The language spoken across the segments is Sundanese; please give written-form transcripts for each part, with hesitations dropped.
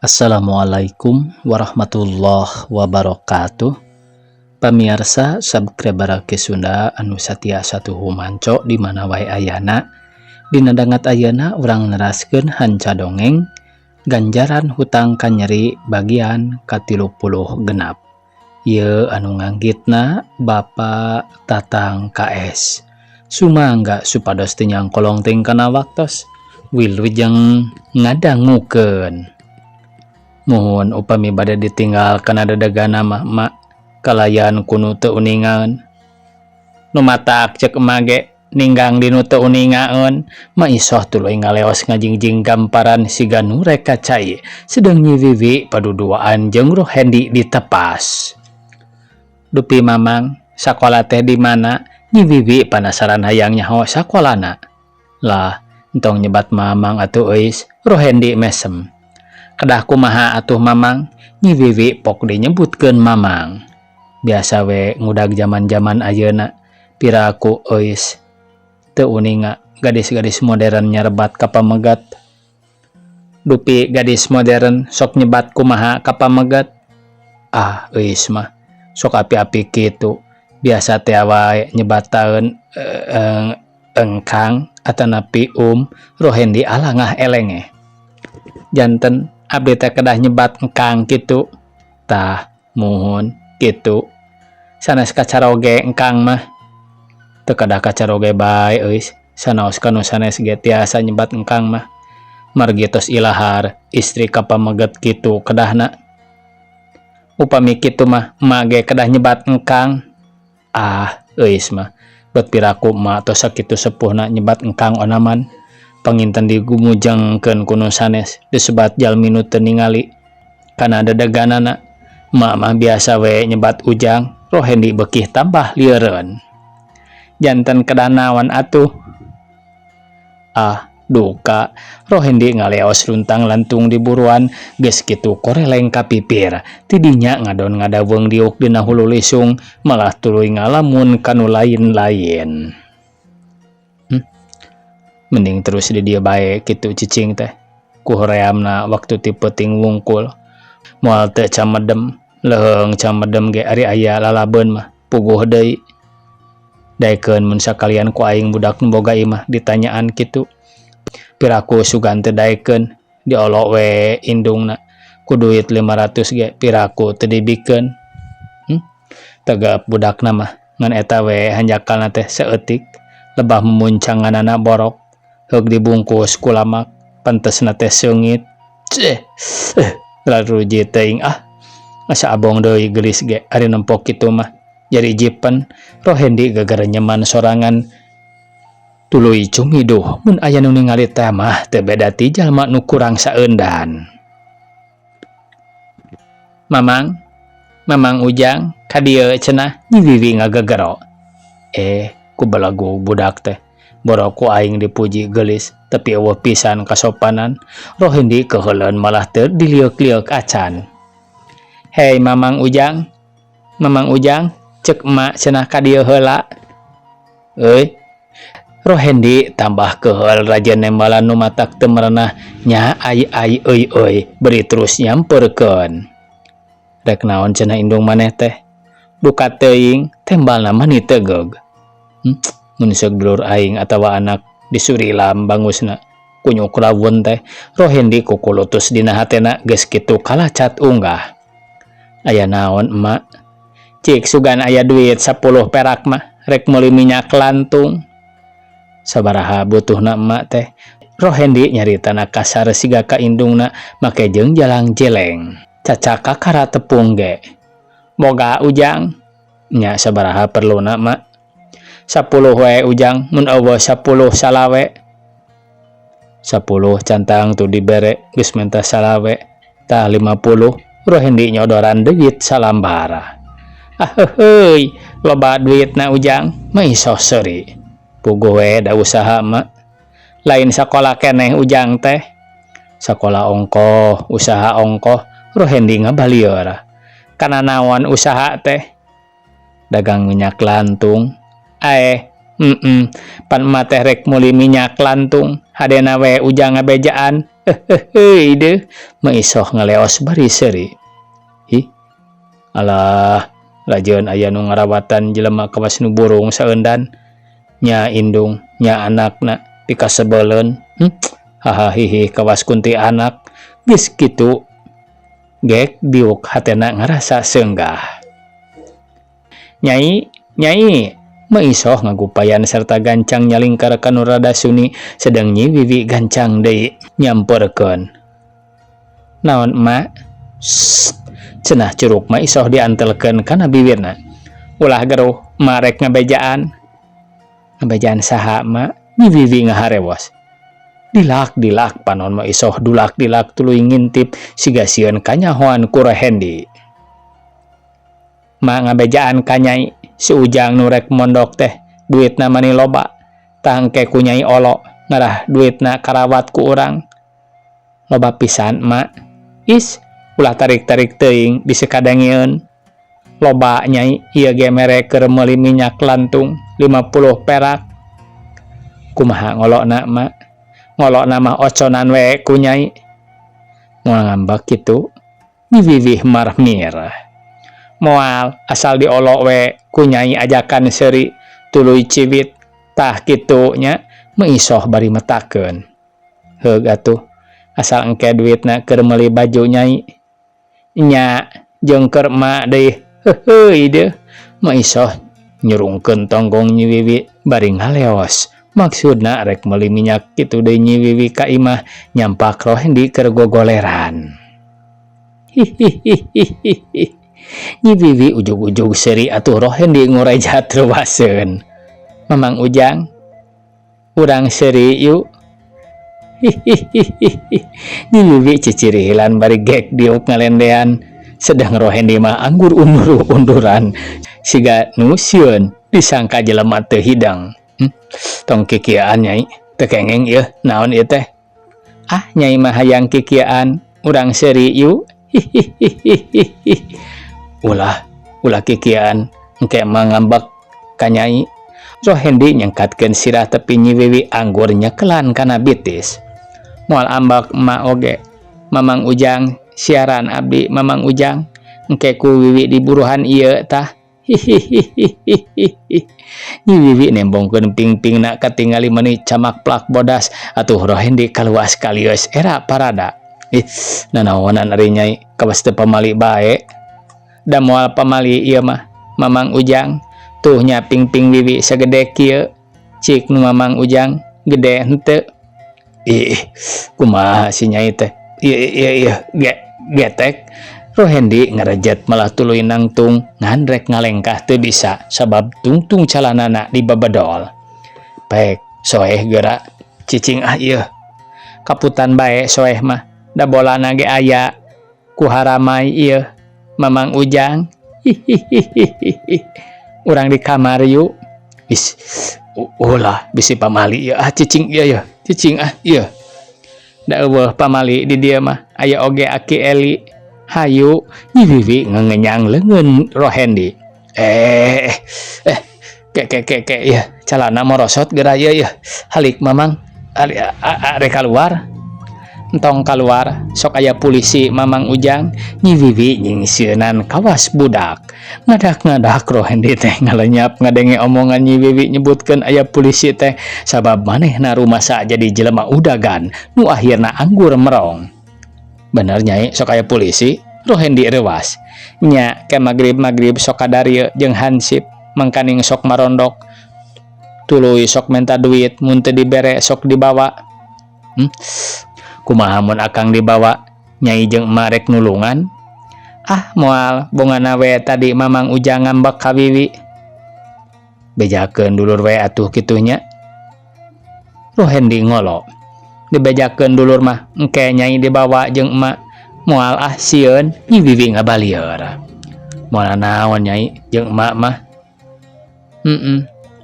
Assalamualaikum warahmatullahi wabarakatuh. Pamirsa subscriber ke Sunda anu satia satuhu manco di mana wae ayana. Dina dangat ayana urang neraskeun hanca dongeng ganjaran hutang kanyeri bagian ka-30 genap. Ieu anu nganggitna Bapak Tatang KS. Sumangga supados teu nyangkolong teuing kana waktos wilujeng ngadangukeun. Mohon upami bade ditinggal kana dadagana mah kalayan kunu teu uningaeun. Nu matak ceuk emage ninggang dinu teu uningaeun maisoh tuluy ngaleos ngajingjing gamparan siga nu rek kacai sedeng nyiwiwi paduduaan jeung Rohendi ditepas. Dupi mamang sakola teh di mana? Nyiwiwi panasaran hayang nyaho sakolana. Lah entong nyebat mamang atuh euis Rohendi mesem. Kedah kumaha atuh mamang? Nyiwiwi pok dinyebutkeun mamang. Biasa we ngudag zaman-zaman ayeuna piraku euis teu uninga gadis-gadis modern nyarebat ka pamegat. Dupi gadis modern sok nyebat kumaha ka pamegat? Ah euis mah sok api-api kitu. Biasa teh wae nyebataeun engkang atanapi Rohendi alangah elenge. Janten abdi teh kedah nyebat engkang kitu. Tah muhun kitu. Sanes kacaroge engkang mah teu kedah kacaroge bae euis. Sanaos kanu sanes ge tiasa nyebat engkang mah margi tos ilahar istri ka pameget kitu kedahna. Upami kitu mah emak ge kedah nyebat engkang. Ah euis mah bet piraku emak tos sakitu sepuhna nyebat engkang onaman. Panginten digumujengkeun kuno sanes disebat jalmi nu teu ningali kana dadaganana. Emak mah biasa we nyebat ujang. Rohendi beukih tambah lieureun. Janten kedah naon atuh? Ah duka Rohendi ngaleos luntang lantung di buruan geus kitu koreleng kapipir tidinya ngadon ngadaweung diuk dina hulu lisung malah tuluy ngalamun kanu lain-lain. Mending terus di dia bae kitu cicing teh. Ku horeamna waktu ti peuting wungkul. Moal teu camedem, leheung camedem ge ari aya lalabeun mah puguh deui. Daekeun mun sakalian ku aing budak nu boga imah ditanyaan kitu. Piraku sugan teu daekeun, diolok we indungna. Ku duit 500 ge piraku teu dibikeun. Tegep budakna mah ngan eta we hanjakalna teh saeutik lebah memuncanganana borok. Heug dibungkus ku lamak pantesna teh seungit. Laruji teuing asa abong deui geulis ge ari nempok kitu mah. Jari jipen Rohendi gegere nyeman sorangan. Tuluy cumiduh mun aya nu ningali teh mah teu beda ti jalma nu kurang saeundan. Mamang ujang ka dieu cenah. Nyiwiwi ngagegero. Ku belagu budak teh. Borok ku aing dipuji geulis tapi eueuh pisan kasopanan. Rohendi keheuleun malah teu diliuk-liuk acan. Hei mamang ujang, ceuk emak cenah ka dieu heula. Euy. Rohendi tambah keheul raja nembalan nu matak teu merenah nya ai euy beri terus nyampeurkeun. Rek naon cenah indung maneh teh? Duka teuing tembalna mah ni tegeug. Mun seug dulur aing atawa anak disurilam bangusna kunyuk rawun teh. Rohendi kukulutus dina hatena geus kitu kalacat unggah. Aya naon emak? Cik sugan aya duit 10 perak mah rek meuli minyak lantung. Sabaraha butuhna emak teh? Rohendi nyaritana kasar siga ka indungna make jeung jalang jeleng. Caca kakara tepung ge. Boga ujang? Nya sabaraha perluna emak? 10 we ujang mun eueuh 10 salawe. 10 cantang tu dibere geus menta salawe. Tah 50 Rohendi nyodoran duit salambara. Heuy loba duitna ujang maisoh seuri. Puguh we da usaha mak. Lain sakola keneh ujang teh. Sakola ongkoh, usaha ongkoh. Rohendi ngabalieur. Kana naon usaha teh? Dagang minyak lantung. Pan emak teh rek meuli minyak lantung. Hadena we ujang ngabejaan Hei deh, maisoh ngaleos bari seri. Hi, alah, lajeun aya nu ngarawatan jelema kawas nu burung saeundan. Nya indung, nya anakna dikasebeleun. Haha hihi kawas kunti anak. Geus kitu. Gek diuk hatena ngarasa seunggah. Nyai, nyai, maisoh ngagupayan serta gancang nyalingkar kanu rada suni sedang Nyi Wiwi gancang deui nyamperkeun. Naon emak? Cenah curug mah isoh diantelkeun kana bibirna. Ulah geruh marek ngabejaan. Ngabejaan saha emak? Nyi Wiwi ngaharewos. Dilak panon mah isoh dulak dilak tuluy ngintip siga sieun kanyahoan ku Rohendi. Ma ngabejaan ka Nyai, si Ujang nu rek mondok teh duitna mani loba. Tangke ku Nyai olo ngarah duitna karawat ku urang. Loba pisan mak. Is, ulah tarik-tarik teuing disekadangieun. Loba Nyai, ieu ge mere keur meuli minyak lantung 50 perak. Kumaha ngolona mak? Ngolokna mah oconan we ku Nyai. Moal ngambek kitu, Nyi Wiwi marmir. Moal asal diolok we ku Nyai ajakan seuri tuluy ciwit tah kitu nya maisoh bari metakeun. Heug atuh, asal engke duitna keur meuli baju Nyai. Nya jeung keur emak deui. Heuheuy deuh, maisoh nyurungkeun tonggong Nyi Wiwi bari ngaleos. Maksudna rek meuli minyak kitu deui Nyi Wiwi ka imah nyampak Rohendi keur gogoleran. Hihihihihi. Nyi Wiwi ujug-ujug seuri atuh Rohendi ngureja treuwaseun. Mamang Ujang, urang seuri yuk. Hihihihihi. Nyi Wiwi cicirihilan bari gek diuk ngalendean. Sedang Rohendi mah anggur undur-unduran. Siga nu sieun disangka jelema teu hidang. Tong kikiaan Nyai, teu kengeng ieu, naon ieu teh? Ah, Nyai mah hayang kikiaan, urang seuri yuk. Hihihihihi. Ulah kikiaan, engke mah ngambek ka Nyai. Rohendi nyengkatkeun sirah tepi Nyi Wiwi anggur nyekelan kana bitis. Moal ambak emak oge. Mamang Ujang, siaran abdi Mamang Ujang, engke ku Wiwi di buruhan ieu tah. Hihihihihi. Nyi Wiwi nembongkeun ping-pingna katingali meuni camak plak bodas atuh Rohendi kaluas kalius era parada. Nanaonan ari Nyai, kawas teu pamali bae. Da moal pamali ieu mah Mamang Ujang, tuh nya ping-ping Wiwi sagede kieu. Cik nu Mamang Ujang gede henteu. Kumaha si Nyai teh? Iya getek. Rohendi ngarejet malah tuluy nangtung ngan rek ngalengkah teu bisa sabab tungtung calanana dibabadol. Pek soeh geura cicing ieu. Kaputan bae soeh mah da bolana ge aya ku haramai ieu Mamang Ujang. Hihihihihi. Urang di kamar yuk. Ulah bisi pamali ieu cicing ieu cicing ieu. Da eueuh pamali di dieu mah aya oge Aki Eli. Hayu, Nyi Wiwi ngengenyang leungeun Rohendi. Ya, calana morosot geura ieu ya. Halik Mamang, are kaluar. Entong kaluar, sok aya polisi Mamang Ujang. Nyi Wiwi nyingsieunnan kawas budak. Ngadak-ngadak Rohendi teh ngalenyap ngadenge omongan Nyi Wiwi nyebutkeun aya polisi teh sabab manehna rumasa jadi jelema udagan nu akhirna anggur merong. Bener Nyai, sok aya polisi. Rohendi rewas. Nya ke magrib sok kadarieu jeung hansip mangkaning sok marondok. Tuluy sok menta duit mun teu dibere sok dibawa. Kumaha mun akang dibawa? Nyai jeung emak rek nulungan. Ah, moal bongana we tadi Mamang Ujang ngambek ka Wiwi. Bejakeun dulur we atuh kitu nya. Rohendi ngolo. Dibejakeun dulur mah engke Nyai dibawa jeung emak. Moal sieun Nyi Wiwi ngabalieur. Moal naon Nyai jeung emak mah?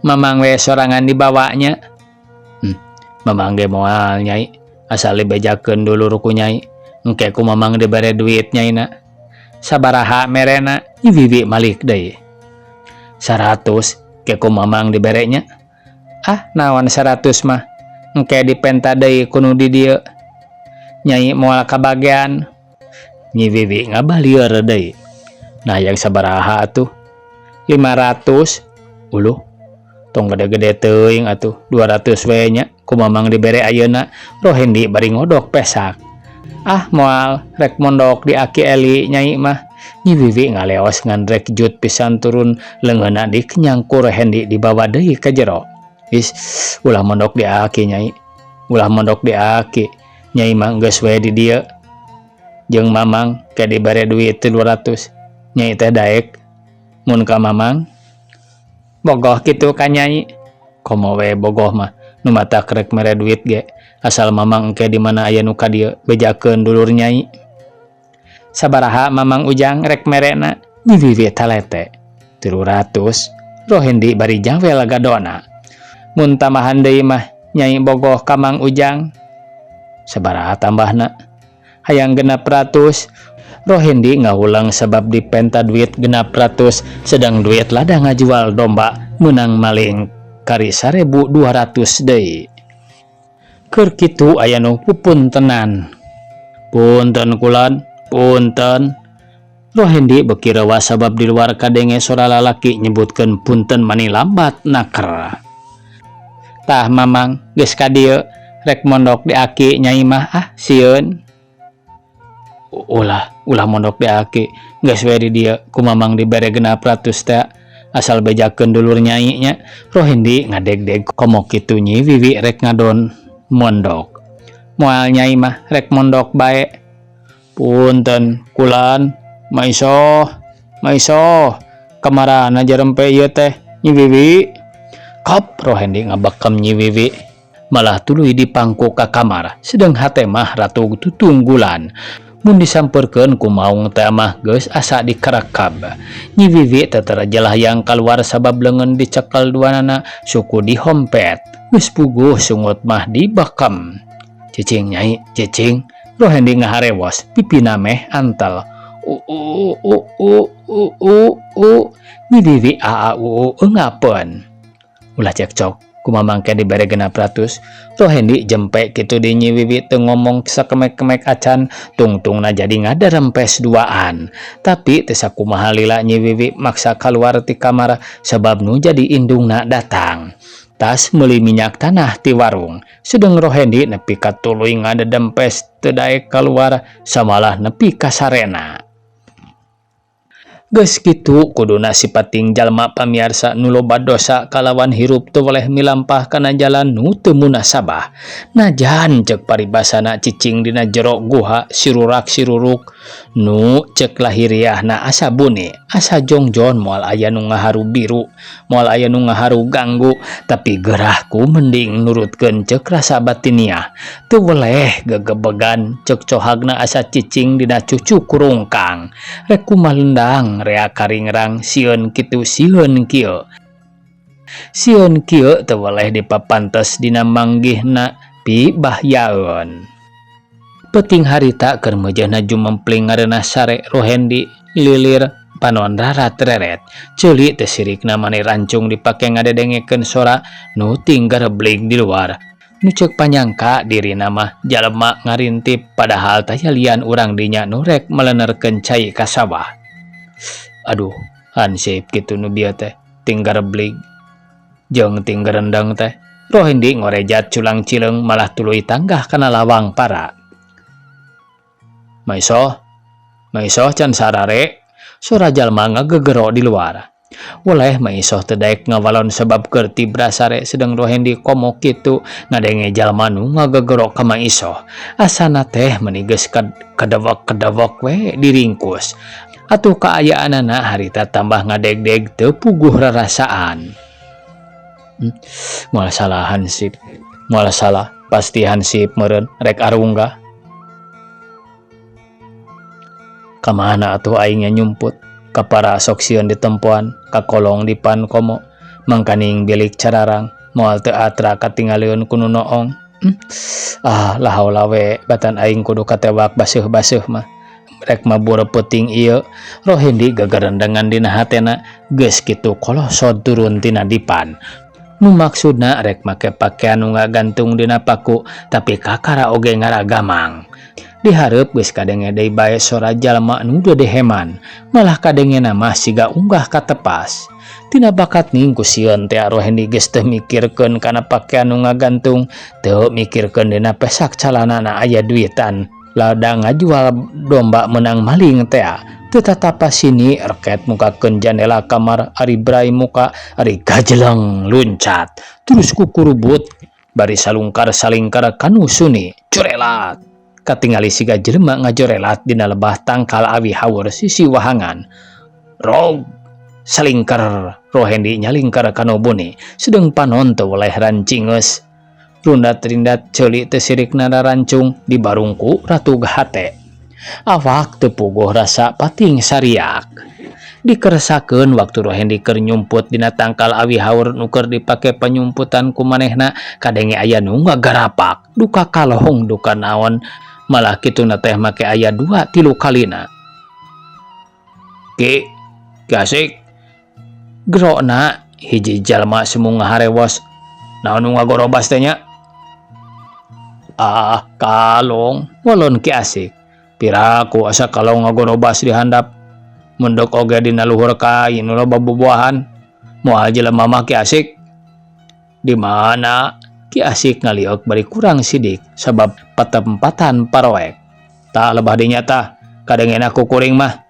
Mamang we sorangan dibawanya. Mamang ge moal Nyai, asal dibejakeun dulur ku Nyai. Engke ku Mamang dibere duit Nyaina. Sabaraha merena? Nyi Wiwi malik deui. 100 ke ku Mamang diberenya. Ah, naon 100 mah? Engke dipenta deui ku nu di dieu. Nyai moal kabagian. Nyi Wiwi ngabalieur deui. Nah yang sabaraha atuh? 500. Uluh, tong gede-gede teuing atuh, 200 we nya. Ku mamang dibere ayeuna. Rohendi bari ngodok pesak. Ah moal rek mondok di Aki Eli nyai mah. Nyi Wiwi ngaleos ngan rek jut pisan turun leungeunna dikenyang ku Rohendi dibawa deui ka jero. Is ulah mondok di Aki nyai. Ulah mondok di Aki. Nyai mah geus we di dieu. Jeung mamang ke dibere duit 200. Nyai teh daek. Mun ka mamang bogoh kitu ka nyai. Komo we bogoh mah nu matak rek mere duit ge. Asal mamang engke di mana aya nu ka dieu bejakeun dulur nyai. Sabaraha mamang ujang rek merena? Nyi Wiwi talete. 300. Rohendi bari jawe lagadona. Mun tamahan deui mah nyai bogoh ka Mang Ujang. Sabaraha tambahna? Hayang 600. Rohendi ngaulang sebab dipenta duit 600 sedang duit lada ngajual domba menang maling kari 1.200 deui. Keur kitu aya nu pupuntenan. Punten kulon, punten. Rohendi beuki rewas sabab di luar kadenge sora lalaki nyebutkeun punten mani lambat naker. Tah mamang geus ka dieu rek mondok di Aki nyai mah sieun. Ulah mondok di Aki geus we di dieu ku mamang dibere 600 teh asal bejakeun dulur nyai nya. Rohendi ngadeg-deg komo kitu Nyi Wiwi rek ngadon mondok. Moal nyai mah rek mondok bae. Punten kulan maiso kamarana jarempe ieu teh Nyi Wiwi. Kop Rohendi ngabekem Nyi Wiwi malah tuluy dipangku ka kamar sedang hate mah ratu tutunggulan. Mun disampeurkeun ku maung teh mah geus asa dikerekab. Nyi Wiwi teh terajalah yang keluar sabab leungeun dicekel duanana suku dihompet. Geus puguh sungut mah dibekem. Cicing nyai, cicing. Rohendi ngaharewos pipina meh antel. Nyi Wiwi ngapeun. Ulah cekcok ku mamang ke dibere 600. Rohendi jempe kitu di Nyi Wiwi teu ngomong sakemek-kemek acan tungtungna jadi ngadarempes duaan. Tapi teu sakumaha lila Nyi Wiwi maksa kaluar ti kamar sebab nu jadi indungna datang. Tas meuli minyak tanah ti warung. Sedeng Rohendi nepi ka tuluy ngadedempes teu daek kaluar samalah nepi ka sarena. Geus kitu kuduna sipating jalma pamiarsa nu loba dosa kalawan hirup teu weleh milampah kana jalan nu teu munasabah. Najan ceuk paribasana cicing dina jero guha sirurak-siruruk nu ceuk lahiriahna asa buni, asa jongjon moal aya nu ngaharu biru, moal aya nu ngaharu ganggu, tapi gerahku mending nurutkeun ceuk rasa batiniah. Teu weleh gegebegan ceuk cohagna asa cicing dina cucu kurungkang. Rek kumaha lendang rea karingrang sieun kitu sieun kieu. Sieun kieu teu weleh dipapantes dina manggihna pi bahyaeun. Peuting harita keur meujehna jumempling ngareunah sare Rohendi lilir panon rarat reret. Ceuli teh sirikna maneh rancung dipake ngadedengekeun sora nu tinggareblig di luar. Nu ceuk panyangka dirina mah jalema ngarintip padahal taya lian urang dinya nu rek melenerkeun cai ka sawah. Aduh, hansip kitu nu bieu teh tinggareblig jeung tinggarendeng teh. Rohendi ngorejat culang cileung malah tuluy tanggah kana lawang para. Maiso can sarare. Sora jalma ngagegero di luar. Waleh maiso teu daek ngawalon sebab keur tibra sare sedeng Rohendi komo kitu ngadenge jalma nu ngagegero ka maiso. Asana teh meuni geus kadewek-kadewek we diringkus. Atuh kaayaanana harita tambah ngadeg-deg teu puguh rarasaan. Moal salah hansip, moal salah pasti hansip meureun rek arunggah. Kamana atuh aingnya nyumput ka para sok sieun ditempoan ka kolong dipan komo mangkaning bilik cararang moal teu atra katingalieun ku nu noong. La haula we batan aing kudu katewak baseuh-baseuh mah. Rek mabur peuting ieu Rohendi gagarendengan dina hatena geus kitu kolosod turun tina dipan. Nu maksudna rek make pakean nu ngagantung dina paku tapi kakara oge ngaragamang. Diharap geus kadenge deui bae sora jalma anu deheman, malah kadenge mah siga unggah katepas. Tina bakat ning ku sieun teh Rohendi geus teu mikirkeun kana pakean nu ngagantung, teu mikirkeun dina pesak calanana aya duitan. Lada ngajual domba menang maling teh. Teu tatapa sini erket mukakeun jendela kamar ari brai muka ari gajeleng luncat. Terus kukurubut bari salingkar kanu suni curelat. Katingali siga jelema ngajorelat dina lebah tangkal awi haur sisi wahangan. Rog salingkar Rohendi nyalingkar kanu buni sedeng panon teu weleh rancingeus. Rundat-rindat ceuli teu sirikna rancung di barungku Ratu Gahate. Awak teu puguh rasa pating sariak. Dikeresakeun waktu Rohendi keur nyumput dina tangkal awi haur nu keur dipake panyumputan ku manehna, kadenge aya nu ngagarapak, duka kalohong duka naon, malah kituna teh make aya 2-3 kalina. Ki asik gerona hiji jalma semu ngaharewos. Naon nu ngagorobas teh nya? Ah, kalong, walon Ki asik. Piraku asa kalong ngagorobas di handap. Munduk oge dina luhur kain nu loba bubuahan. Moal jelema mah Ki asik. Di mana? Ki asik ngaliok bari kurang sidik sabab patempatan paroek. Tak lebah dinya tah, kadengena ku kuring mah.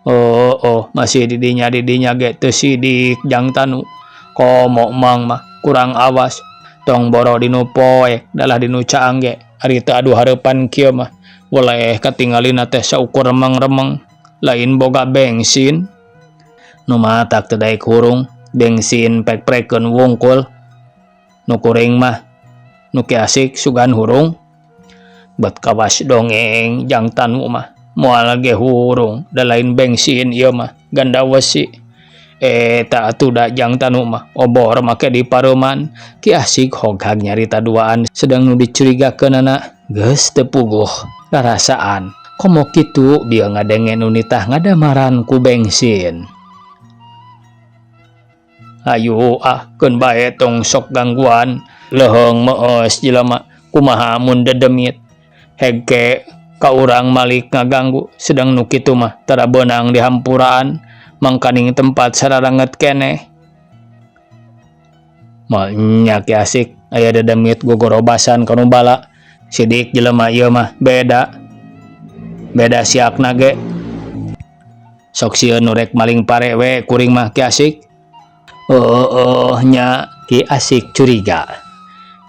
Oh, masih didinya ge teu sidik jang tanu. Komo mang mah kurang awas. Tong boro dinu poek dalah dinu caang ge. Ari teu adu hareupan kieu mah. Weleh katinggalina teh saukur remeng-remeng. Lain boga bensin. Nu matak teu daek hurung, bensin pek-prekeun wungkul. Nu kuring mah nu Ki asik sugan hurung. Bet kawas dongeng jang tanu mah moal ge hurung da lain bensin ieu mah ganda wesi. Tak atuda jang tanu mah obor make di pareuman. Ki asik hoghag nyarita duaan sedang nu dicurigakeunana geus teu puguh rarasaan. Komo kitu bieu ngadenge nu nitah ngadamaran ku bensin. Ayo keun bae tong sok gangguan. Leuheung meus jelema kumaha mun dedemit. Hegke ka urang malik ngaganggu sedang nu kitu mah tara beunang di hampuraan mangkaning tempat sararanget keneh. Moal nya Ki asik aya dedemit gogorobasan kanu bala. Sidik jelema ieu mah beda siakna ge. Sok sieun nu rek maling pare we kuring mah Ki asik. Nya Ki asik curiga.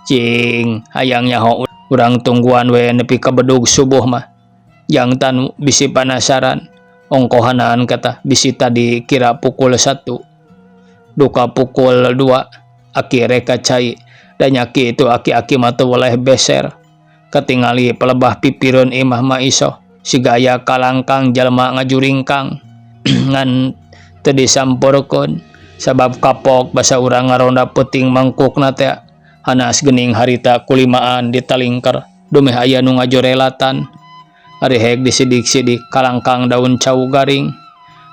Cing hayang nyaho urang tungguan we nepi ka bedug subuh mah. Jang tanu bisi panasaran. Ongkohanan kata bisi tadi kira pukul 1. Duka pukul 2 aki reka cai. Dan nyaki itu aki-aki mah teu weleh beser. Katingali pelebah pipireun imah mah iso. Si gaya kalangkang jalma ngajuringkang ngan teu disampurkeun sabab kapok basa urang ngaronda peuting mangkukna teh hanas geuning harita kulimaan ditalingker dumeh aya nu ngajorelatan. Ari hek disidik-sidik kalangkang daun cau garing.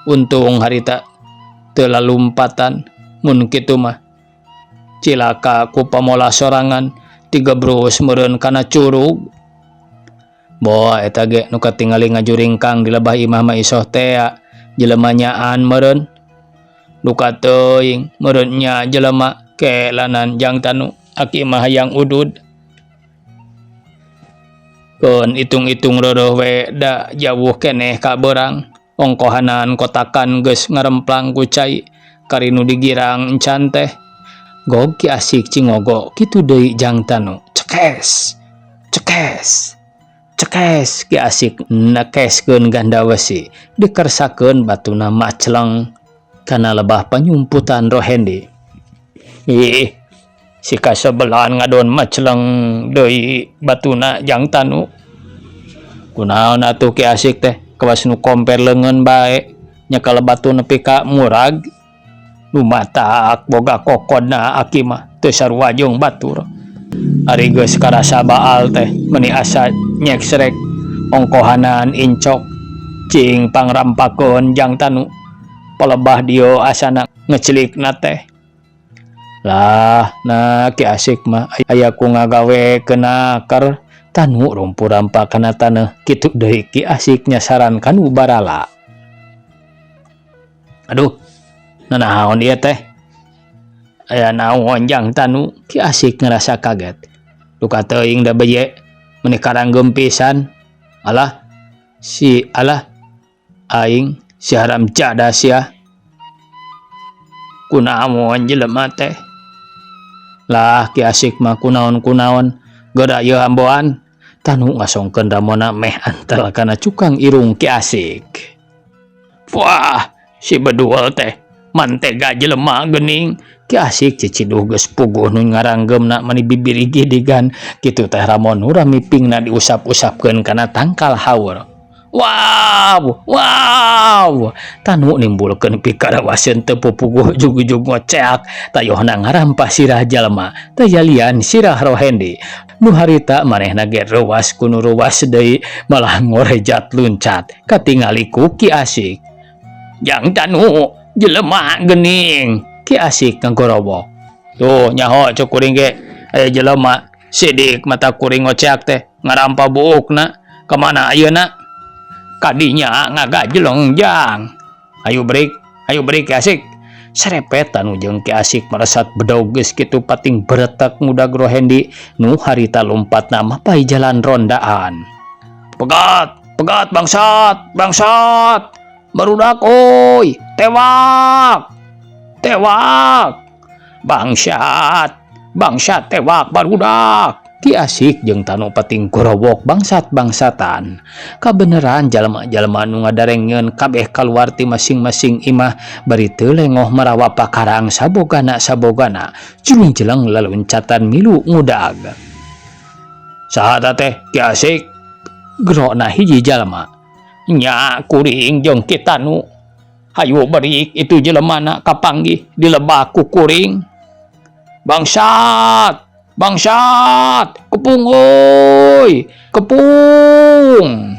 Untung harita teu lalumpatan. Mun kitu mah cilaka ku pamola sorangan tigebrus meureun kana curug. Boa eta ge nu katingali ngajuringkang di lebah imah mah isoh teh jelema nyaan meureun. Duka teuing meureun nya jelema kelanan jang tanu aki mah hayang udud. Keun itung-itung reureum we da jauh keneh ka beurang. Ongkohanan kotakan geus ngaremplang ku cai kari nu digirang encan teh. Gog Ki asik cingogo kitu deui jang tanu. Cekes Ki asik nekeskeun ganda wesi dikersakeun batuna macleng kana lebah panyumputan Rohendi. Si kasebelan ngadon macleng deui batuna jang tanu. Kunaon atuh Ki asik teh kawas nu komper leungeun bae nya kala batu nepi ka murag. Nu matak boga kokodna aki mah teu sarua jeung batur. Ari geus karasa baal teh meuni asa nyek srek ongkohanan incok cing pangrampakeun jang tanu pelebah dio asana ngecelikna teh. Lah nah Ki asik mah aya ku ngagawe keunakar tanu rumpu-rampa kana tanah kitu deui Ki Asiknya saran kanu barala. Aduh, nanaon ieu teh? Aya naon jang tanu? Ki Asik ngerasa kaget. Luka teuing da beye meuni karanggem pisan. Alah aing si haram jada sia. Kunaon jelema teh? Lah Ki Asik mah kunaon-kunaon goda ieu amboan. Tanu ngasongkeun ramona meh antel kana cukang irung Ki Asik. Wah, si beduel teh mantega jelema geuning. Ki Asik ciciduh geus puguh nu ngaranggemna mani bibir gidigan kitu teh ramon urang mipingna diusap-usapkeun kana tangkal haur. Wow, tanu nimbulkeun pikarawaseun teu pupuguh jug-jug ngoceak tayohna ngarampah sirah jalma teu lian sirah Rohendi. Nu harita manehna ge reuas ku nu reuas deui malah ngorejat luncat katingali ku Ki Asik. Jang tanu jelema geuning. Ki Asik ngagorobok. Tuh nyaho cuk kuring ge aya jelema sidik mata kuring ngoceak teh ngarampah buukna. Kamana ayeuna? Kadinya ngagajelong jang. Ayo break Ki Asik. Serepet tanu jeung Ki Asik meresat bedaug geus kitu pating beretek ngudag Rohendi nu harita lompatna mapai jalan rondaan. Pegat bangsat. Barudak oi, tewak. Bangsat tewak barudak. Ki Asik jeung tanu pating gorowok bangsat-bangsatan. Kabeneran jalma-jalma nu ngadarengkeun kabeh kaluar ti masing-masing imah bari teu lengoh marawa pakarang sabogana julung-jeleng laluncatan milu ngudag. Saha teh Ki Asik? Gerona hiji jalma. Nya kuring jeung kita nu. Hayu bari itu jelemana kapanggih dilebak ku kuring. Bangsat, kepung oi, kepung.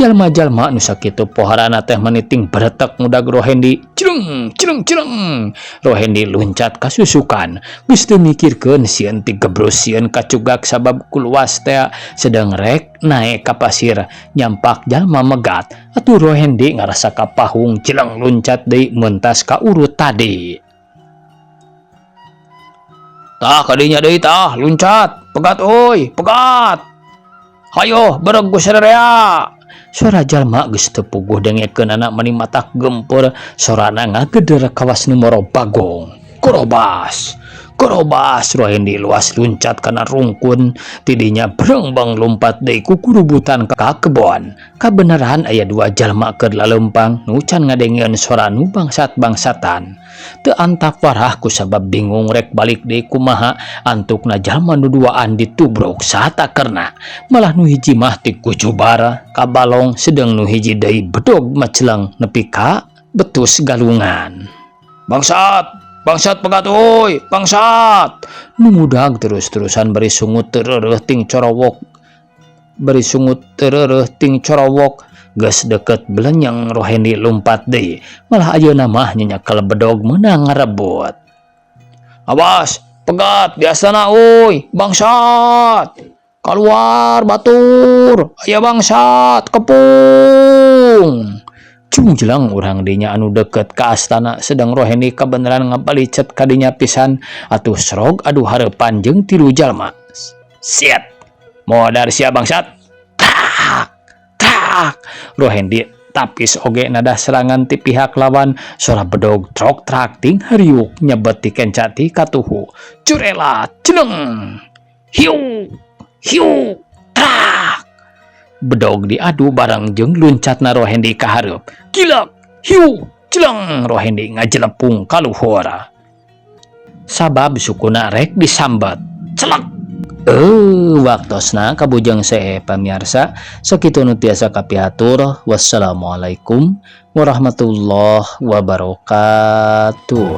Jalma-jalma nu sakitu poharana teh meniting beretek ngudag Rohendi. Cereng. Rohendi luncat kasusukan. Geus teu mikirkeun sieun ti gebrus sieun kacugak sabab kuluas teh sedang rek naek ka pasir nyampak jalma megat. Atuh Rohendi ngarasa kapahung cileng luncat deui mentas ka urut tadi. Tah kadinya deui tah luncat, pegat oi, pegat. Hayo bereg ku sadarea. Suara jalma geus teu puguh dengekeun anak mani matak gempur sorana ngageder kawas nu moro bagong. Korobas Rohendi luas luncat kana rungkun tidinya berengbang lompat deui ku kurubutan ka kebon. Kabeneran aya dua jalma keur laleumpang nu can ngadengeun suara nu bangsat-bangsatan. Teu antap warah ku sabab bingung rek balik deui kumaha antukna jalma nu duaan ditubruk satakerna. Malah nu hiji mah ti kujubar ka balong sedeng nu hiji deui bedog macelang nepi ka betus galungan. Bangsat pegat oi, bangsat. Numudag terus-terusan beri sungut tereureut ting corowok. Geus deket belenyang Rohendi lompat deui. Malah ayeuna mah nyenyakel bedog meunang ngarebut. Awas, pegat diasana oi, bangsat. Keluar batur, aya bangsat, kepung. Jeleng urang dinya anu deket ka astana sedang Rohendi kabeneran ngabalicet kadinya pisan atuh srog adu hareupan jeung tilu jalma. Siat. Modar sia bangsat. Tak. Rohendi tapis oge nada serangan ti pihak lawan suara bedog trok trak ting hariuk nyebet ti kencati katuhu. Curela, jeleng. Hiu. Tak. Bedog diadu bareng jeung luncatna Rohendi ka hareup. Gilak, hiu, jeleng Rohendi ngajelepung ka luhur. Sabab sukuna rek disambat. Celek. Waktosna kabujang sae pamirsa. Sakitu nu tiasa kapihatur. Wassalamualaikum warahmatullahi wabarakatuh.